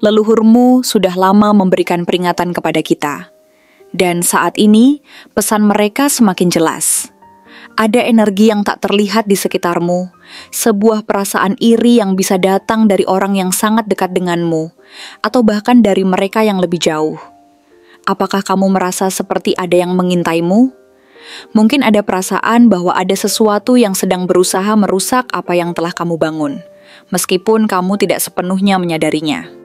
Leluhurmu sudah lama memberikan peringatan kepada kita. Dan saat ini, pesan mereka semakin jelas. Ada energi yang tak terlihat di sekitarmu, sebuah perasaan iri yang bisa datang dari orang yang sangat dekat denganmu, atau bahkan dari mereka yang lebih jauh. Apakah kamu merasa seperti ada yang mengintaimu? Mungkin ada perasaan bahwa ada sesuatu yang sedang berusaha merusak apa yang telah kamu bangun, meskipun kamu tidak sepenuhnya menyadarinya.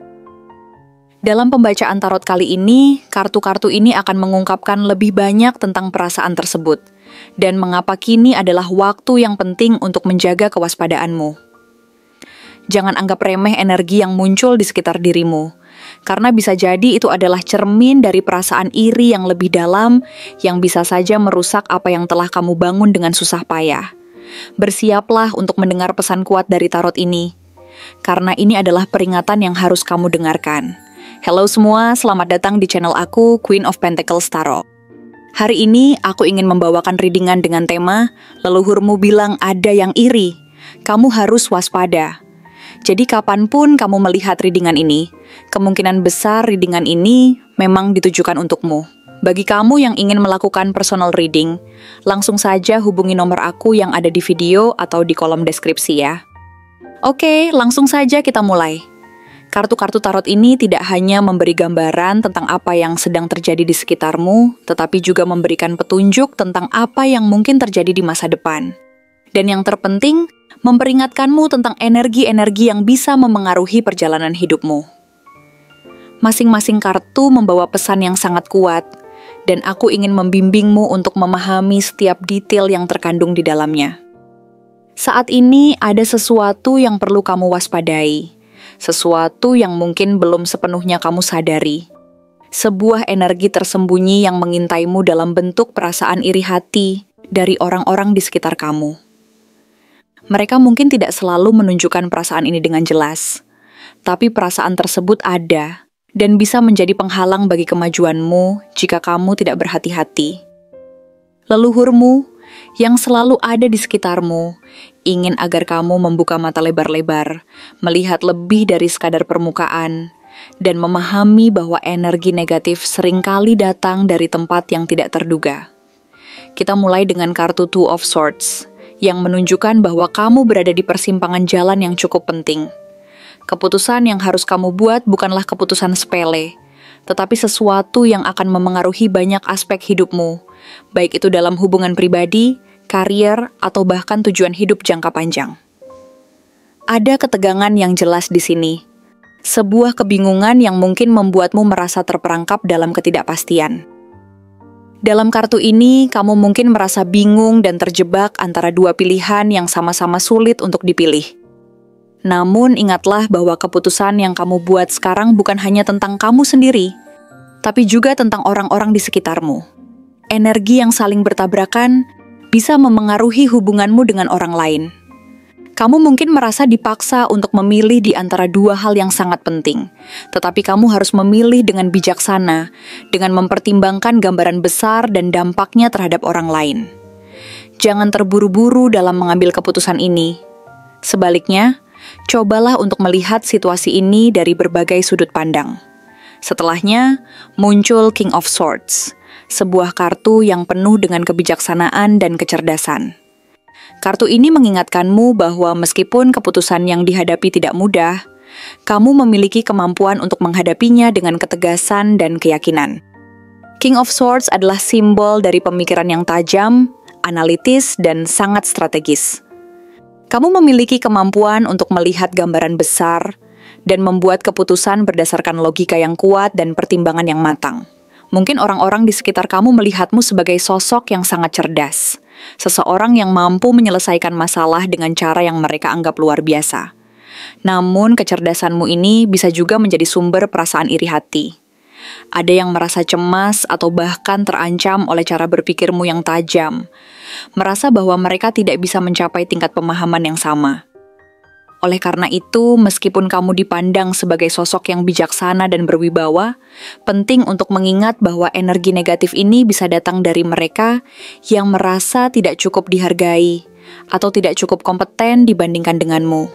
Dalam pembacaan tarot kali ini, kartu-kartu ini akan mengungkapkan lebih banyak tentang perasaan tersebut, dan mengapa kini adalah waktu yang penting untuk menjaga kewaspadaanmu. Jangan anggap remeh energi yang muncul di sekitar dirimu, karena bisa jadi itu adalah cermin dari perasaan iri yang lebih dalam yang bisa saja merusak apa yang telah kamu bangun dengan susah payah. Bersiaplah untuk mendengar pesan kuat dari tarot ini, karena ini adalah peringatan yang harus kamu dengarkan. Halo semua, selamat datang di channel aku, Queen of Pentacles Tarot. Hari ini aku ingin membawakan readingan dengan tema Leluhurmu bilang ada yang iri, kamu harus waspada. Jadi kapanpun kamu melihat readingan ini, kemungkinan besar readingan ini memang ditujukan untukmu. Bagi kamu yang ingin melakukan personal reading, langsung saja hubungi nomor aku yang ada di video atau di kolom deskripsi ya. Oke, langsung saja kita mulai. Kartu-kartu tarot ini tidak hanya memberi gambaran tentang apa yang sedang terjadi di sekitarmu, tetapi juga memberikan petunjuk tentang apa yang mungkin terjadi di masa depan. Dan yang terpenting, memperingatkanmu tentang energi-energi yang bisa memengaruhi perjalanan hidupmu. Masing-masing kartu membawa pesan yang sangat kuat, dan aku ingin membimbingmu untuk memahami setiap detail yang terkandung di dalamnya. Saat ini ada sesuatu yang perlu kamu waspadai. Sesuatu yang mungkin belum sepenuhnya kamu sadari. Sebuah energi tersembunyi yang mengintaimu dalam bentuk perasaan iri hati dari orang-orang di sekitar kamu. Mereka mungkin tidak selalu menunjukkan perasaan ini dengan jelas, tapi perasaan tersebut ada dan bisa menjadi penghalang bagi kemajuanmu jika kamu tidak berhati-hati. Leluhurmu yang selalu ada di sekitarmu ingin agar kamu membuka mata lebar-lebar, melihat lebih dari sekadar permukaan, dan memahami bahwa energi negatif seringkali datang dari tempat yang tidak terduga. Kita mulai dengan kartu Two of Swords, yang menunjukkan bahwa kamu berada di persimpangan jalan yang cukup penting. Keputusan yang harus kamu buat bukanlah keputusan sepele, tetapi sesuatu yang akan memengaruhi banyak aspek hidupmu, baik itu dalam hubungan pribadi, karier, atau bahkan tujuan hidup jangka panjang. Ada ketegangan yang jelas di sini. Sebuah kebingungan yang mungkin membuatmu merasa terperangkap dalam ketidakpastian. Dalam kartu ini, kamu mungkin merasa bingung dan terjebak antara dua pilihan yang sama-sama sulit untuk dipilih. Namun ingatlah bahwa keputusan yang kamu buat sekarang bukan hanya tentang kamu sendiri, tapi juga tentang orang-orang di sekitarmu. Energi yang saling bertabrakan bisa memengaruhi hubunganmu dengan orang lain. Kamu mungkin merasa dipaksa untuk memilih di antara dua hal yang sangat penting, tetapi kamu harus memilih dengan bijaksana, dengan mempertimbangkan gambaran besar dan dampaknya terhadap orang lain. Jangan terburu-buru dalam mengambil keputusan ini. Sebaliknya, cobalah untuk melihat situasi ini dari berbagai sudut pandang. Setelahnya, muncul King of Swords, sebuah kartu yang penuh dengan kebijaksanaan dan kecerdasan. Kartu ini mengingatkanmu bahwa meskipun keputusan yang dihadapi tidak mudah, kamu memiliki kemampuan untuk menghadapinya dengan ketegasan dan keyakinan. King of Swords adalah simbol dari pemikiran yang tajam, analitis, dan sangat strategis. Kamu memiliki kemampuan untuk melihat gambaran besar dan membuat keputusan berdasarkan logika yang kuat dan pertimbangan yang matang. Mungkin orang-orang di sekitar kamu melihatmu sebagai sosok yang sangat cerdas, seseorang yang mampu menyelesaikan masalah dengan cara yang mereka anggap luar biasa. Namun kecerdasanmu ini bisa juga menjadi sumber perasaan iri hati. Ada yang merasa cemas atau bahkan terancam oleh cara berpikirmu yang tajam, merasa bahwa mereka tidak bisa mencapai tingkat pemahaman yang sama. Oleh karena itu, meskipun kamu dipandang sebagai sosok yang bijaksana dan berwibawa, penting untuk mengingat bahwa energi negatif ini bisa datang dari mereka yang merasa tidak cukup dihargai atau tidak cukup kompeten dibandingkan denganmu.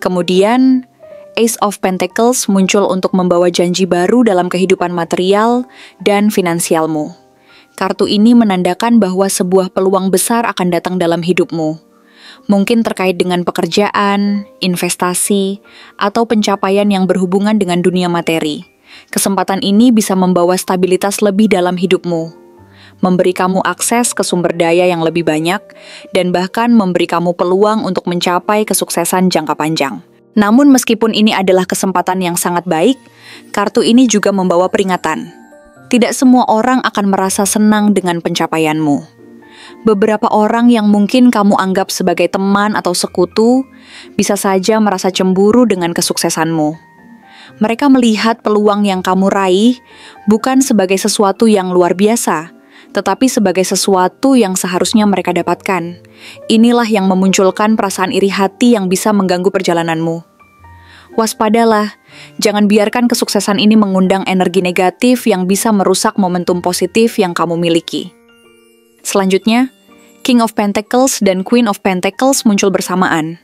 Kemudian, Ace of Pentacles muncul untuk membawa janji baru dalam kehidupan material dan finansialmu. Kartu ini menandakan bahwa sebuah peluang besar akan datang dalam hidupmu. Mungkin terkait dengan pekerjaan, investasi, atau pencapaian yang berhubungan dengan dunia materi. Kesempatan ini bisa membawa stabilitas lebih dalam hidupmu, memberi kamu akses ke sumber daya yang lebih banyak, dan bahkan memberi kamu peluang untuk mencapai kesuksesan jangka panjang. Namun meskipun ini adalah kesempatan yang sangat baik, kartu ini juga membawa peringatan. Tidak semua orang akan merasa senang dengan pencapaianmu. Beberapa orang yang mungkin kamu anggap sebagai teman atau sekutu, bisa saja merasa cemburu dengan kesuksesanmu. Mereka melihat peluang yang kamu raih bukan sebagai sesuatu yang luar biasa, tetapi sebagai sesuatu yang seharusnya mereka dapatkan. Inilah yang memunculkan perasaan iri hati yang bisa mengganggu perjalananmu. Waspadalah, jangan biarkan kesuksesan ini mengundang energi negatif yang bisa merusak momentum positif yang kamu miliki. Selanjutnya, King of Pentacles dan Queen of Pentacles muncul bersamaan,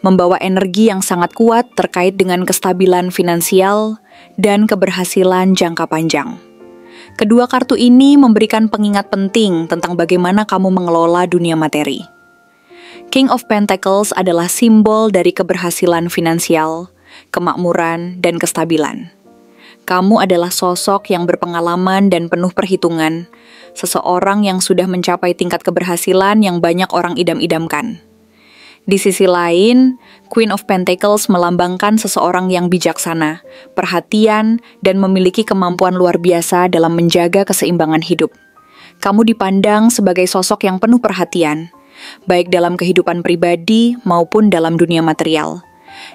membawa energi yang sangat kuat terkait dengan kestabilan finansial dan keberhasilan jangka panjang. Kedua kartu ini memberikan pengingat penting tentang bagaimana kamu mengelola dunia materi. King of Pentacles adalah simbol dari keberhasilan finansial, kemakmuran, dan kestabilan. Kamu adalah sosok yang berpengalaman dan penuh perhitungan, seseorang yang sudah mencapai tingkat keberhasilan yang banyak orang idam-idamkan. Di sisi lain, Queen of Pentacles melambangkan seseorang yang bijaksana, perhatian, dan memiliki kemampuan luar biasa dalam menjaga keseimbangan hidup. Kamu dipandang sebagai sosok yang penuh perhatian, baik dalam kehidupan pribadi maupun dalam dunia material.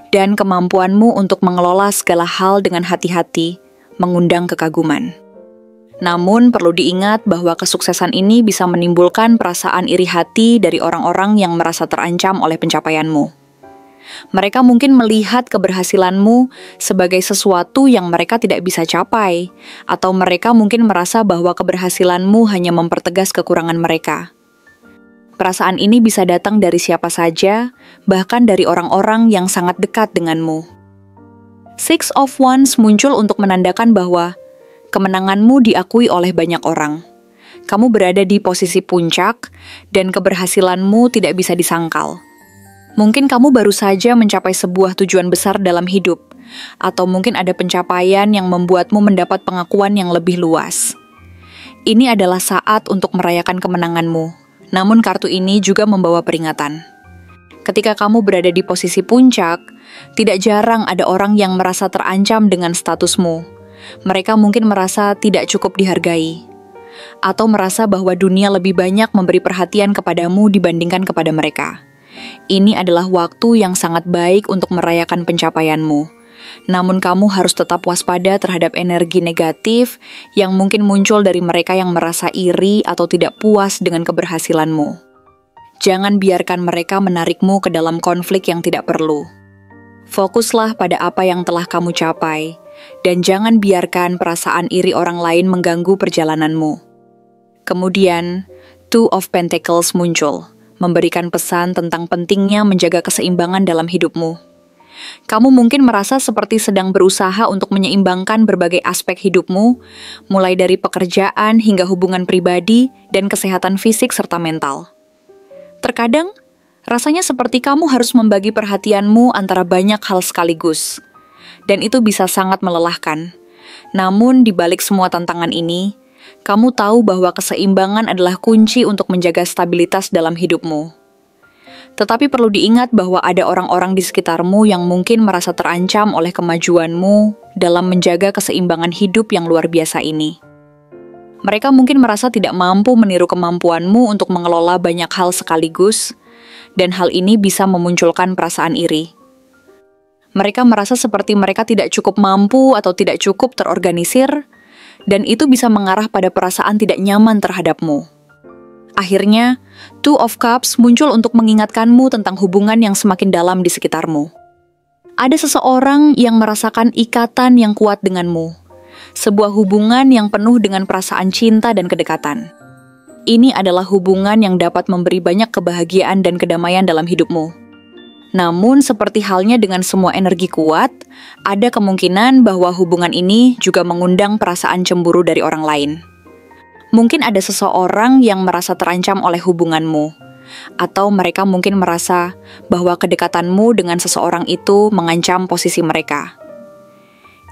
Dan kemampuanmu untuk mengelola segala hal dengan hati-hati mengundang kekaguman. Namun perlu diingat bahwa kesuksesan ini bisa menimbulkan perasaan iri hati dari orang-orang yang merasa terancam oleh pencapaianmu. Mereka mungkin melihat keberhasilanmu sebagai sesuatu yang mereka tidak bisa capai, atau mereka mungkin merasa bahwa keberhasilanmu hanya mempertegas kekurangan mereka. Perasaan ini bisa datang dari siapa saja, bahkan dari orang-orang yang sangat dekat denganmu. Six of Wands muncul untuk menandakan bahwa kemenanganmu diakui oleh banyak orang. Kamu berada di posisi puncak, dan keberhasilanmu tidak bisa disangkal. Mungkin kamu baru saja mencapai sebuah tujuan besar dalam hidup, atau mungkin ada pencapaian yang membuatmu mendapat pengakuan yang lebih luas. Ini adalah saat untuk merayakan kemenanganmu, namun kartu ini juga membawa peringatan. Ketika kamu berada di posisi puncak, tidak jarang ada orang yang merasa terancam dengan statusmu. Mereka mungkin merasa tidak cukup dihargai, atau merasa bahwa dunia lebih banyak memberi perhatian kepadamu dibandingkan kepada mereka. Ini adalah waktu yang sangat baik untuk merayakan pencapaianmu. Namun kamu harus tetap waspada terhadap energi negatif yang mungkin muncul dari mereka yang merasa iri atau tidak puas dengan keberhasilanmu. Jangan biarkan mereka menarikmu ke dalam konflik yang tidak perlu. Fokuslah pada apa yang telah kamu capai, dan jangan biarkan perasaan iri orang lain mengganggu perjalananmu. Kemudian, Two of Pentacles muncul, memberikan pesan tentang pentingnya menjaga keseimbangan dalam hidupmu. Kamu mungkin merasa seperti sedang berusaha untuk menyeimbangkan berbagai aspek hidupmu, mulai dari pekerjaan hingga hubungan pribadi dan kesehatan fisik serta mental. Terkadang, rasanya seperti kamu harus membagi perhatianmu antara banyak hal sekaligus, dan itu bisa sangat melelahkan. Namun, di balik semua tantangan ini, kamu tahu bahwa keseimbangan adalah kunci untuk menjaga stabilitas dalam hidupmu. Tetapi perlu diingat bahwa ada orang-orang di sekitarmu yang mungkin merasa terancam oleh kemajuanmu dalam menjaga keseimbangan hidup yang luar biasa ini. Mereka mungkin merasa tidak mampu meniru kemampuanmu untuk mengelola banyak hal sekaligus, dan hal ini bisa memunculkan perasaan iri. Mereka merasa seperti mereka tidak cukup mampu atau tidak cukup terorganisir, dan itu bisa mengarah pada perasaan tidak nyaman terhadapmu. Akhirnya, Two of Cups muncul untuk mengingatkanmu tentang hubungan yang semakin dalam di sekitarmu. Ada seseorang yang merasakan ikatan yang kuat denganmu, sebuah hubungan yang penuh dengan perasaan cinta dan kedekatan. Ini adalah hubungan yang dapat memberi banyak kebahagiaan dan kedamaian dalam hidupmu. Namun seperti halnya dengan semua energi kuat, ada kemungkinan bahwa hubungan ini juga mengundang perasaan cemburu dari orang lain. Mungkin ada seseorang yang merasa terancam oleh hubunganmu, atau mereka mungkin merasa bahwa kedekatanmu dengan seseorang itu mengancam posisi mereka.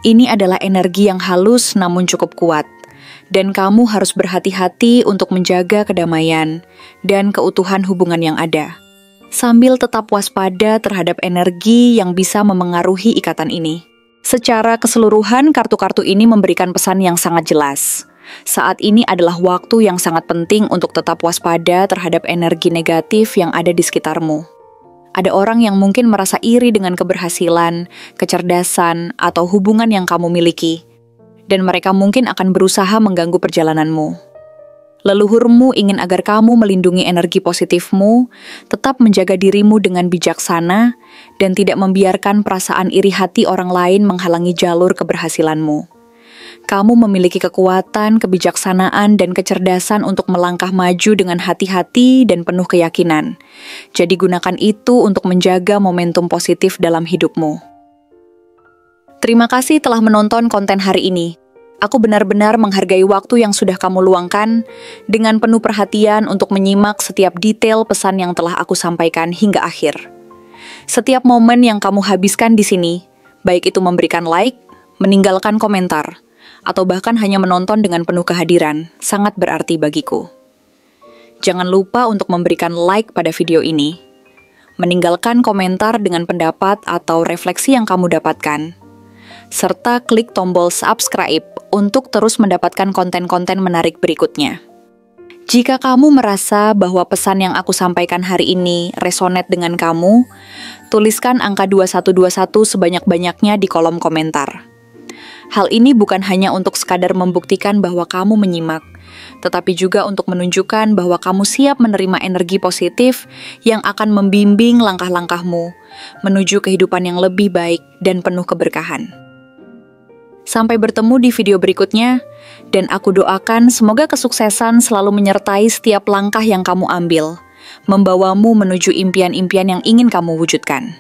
Ini adalah energi yang halus namun cukup kuat, dan kamu harus berhati-hati untuk menjaga kedamaian dan keutuhan hubungan yang ada, sambil tetap waspada terhadap energi yang bisa memengaruhi ikatan ini. Secara keseluruhan, kartu-kartu ini memberikan pesan yang sangat jelas. Saat ini adalah waktu yang sangat penting untuk tetap waspada terhadap energi negatif yang ada di sekitarmu. Ada orang yang mungkin merasa iri dengan keberhasilan, kecerdasan, atau hubungan yang kamu miliki, dan mereka mungkin akan berusaha mengganggu perjalananmu. Leluhurmu ingin agar kamu melindungi energi positifmu, tetap menjaga dirimu dengan bijaksana, dan tidak membiarkan perasaan iri hati orang lain menghalangi jalur keberhasilanmu. Kamu memiliki kekuatan, kebijaksanaan, dan kecerdasan untuk melangkah maju dengan hati-hati dan penuh keyakinan. Jadi gunakan itu untuk menjaga momentum positif dalam hidupmu. Terima kasih telah menonton konten hari ini. Aku benar-benar menghargai waktu yang sudah kamu luangkan dengan penuh perhatian untuk menyimak setiap detail pesan yang telah aku sampaikan hingga akhir. Setiap momen yang kamu habiskan di sini, baik itu memberikan like, meninggalkan komentar, atau bahkan hanya menonton dengan penuh kehadiran, sangat berarti bagiku. Jangan lupa untuk memberikan like pada video ini, meninggalkan komentar dengan pendapat atau refleksi yang kamu dapatkan, serta klik tombol subscribe untuk terus mendapatkan konten-konten menarik berikutnya. Jika kamu merasa bahwa pesan yang aku sampaikan hari ini resonate dengan kamu, tuliskan angka 2121 sebanyak-banyaknya di kolom komentar. Hal ini bukan hanya untuk sekadar membuktikan bahwa kamu menyimak, tetapi juga untuk menunjukkan bahwa kamu siap menerima energi positif yang akan membimbing langkah-langkahmu menuju kehidupan yang lebih baik dan penuh keberkahan. Sampai bertemu di video berikutnya, dan aku doakan semoga kesuksesan selalu menyertai setiap langkah yang kamu ambil, membawamu menuju impian-impian yang ingin kamu wujudkan.